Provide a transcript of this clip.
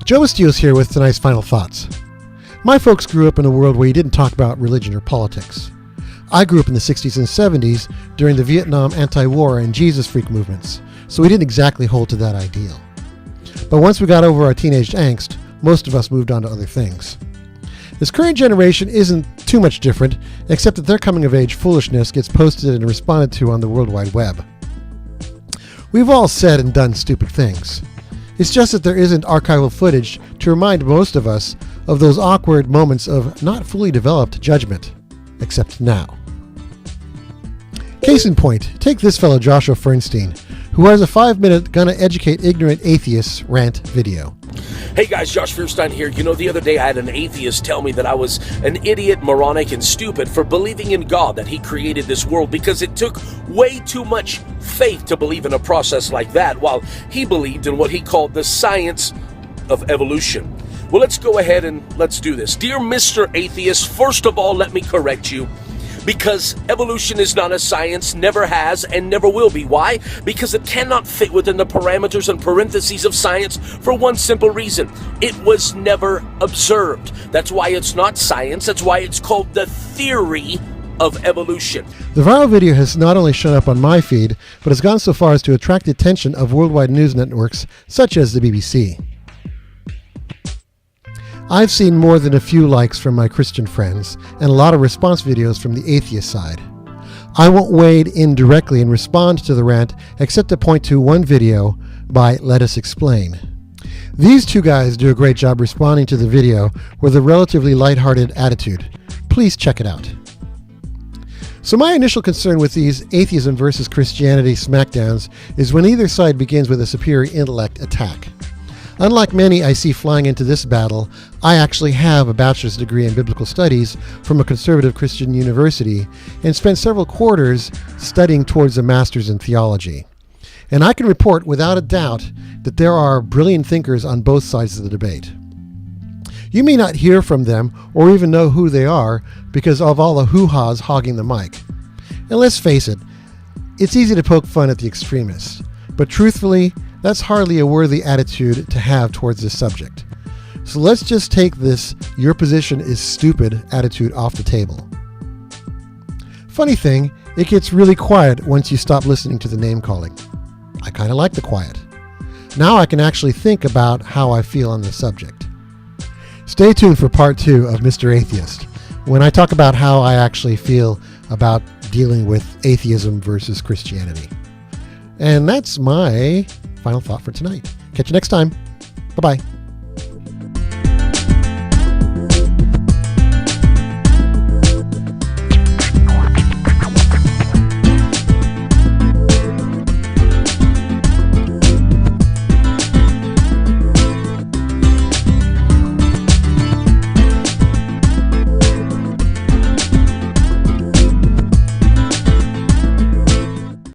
Joe Steele's here with tonight's final thoughts. My folks grew up in a world where you didn't talk about religion or politics. I grew up in the 60s and 70s during the Vietnam anti-war and Jesus freak movements, so we didn't exactly hold to that ideal. But once we got over our teenage angst, most of us moved on to other things. This current generation isn't too much different, except that their coming-of-age foolishness gets posted and responded to on the World Wide Web. We've all said and done stupid things. It's just that there isn't archival footage to remind most of us of those awkward moments of not fully developed judgment, except now. Case in point, take this fellow Joshua Feuerstein, who has a 5-minute Gonna Educate Ignorant Atheists rant video. Hey guys, Josh Feuerstein here. You know, the other day I had an atheist tell me that I was an idiot, moronic, and stupid for believing in God, that he created this world, because it took way too much faith to believe in a process like that, while he believed in what he called the science of evolution. Well, let's go ahead and let's do this. Dear Mr. Atheist, first of all, let me correct you. Because evolution is not a science, never has, and never will be. Why? Because it cannot fit within the parameters and parentheses of science for one simple reason. It was never observed. That's why it's not science. That's why it's called the theory of evolution. The viral video has not only shown up on my feed, but has gone so far as to attract the attention of worldwide news networks such as the BBC. I've seen more than a few likes from my Christian friends and a lot of response videos from the atheist side. I won't wade in directly and respond to the rant except to point to one video by LetUsExplain. These two guys do a great job responding to the video with a relatively lighthearted attitude. Please check it out. So my initial concern with these atheism versus Christianity smackdowns is when either side begins with a superior intellect attack. Unlike many I see flying into this battle, I actually have a bachelor's degree in biblical studies from a conservative Christian university and spent several quarters studying towards a master's in theology. And I can report without a doubt that there are brilliant thinkers on both sides of the debate. You may not hear from them or even know who they are because of all the hoo-ha's hogging the mic. And let's face it, it's easy to poke fun at the extremists, but truthfully, that's hardly a worthy attitude to have towards this subject. So let's just take this "your position is stupid" attitude off the table. Funny thing, it gets really quiet once you stop listening to the name calling. I kind of like the quiet. Now I can actually think about how I feel on the subject. Stay tuned for part 2 of Mr. Atheist, when I talk about how I actually feel about dealing with atheism versus Christianity. And that's my final thought for tonight. Catch you next time. Bye-bye.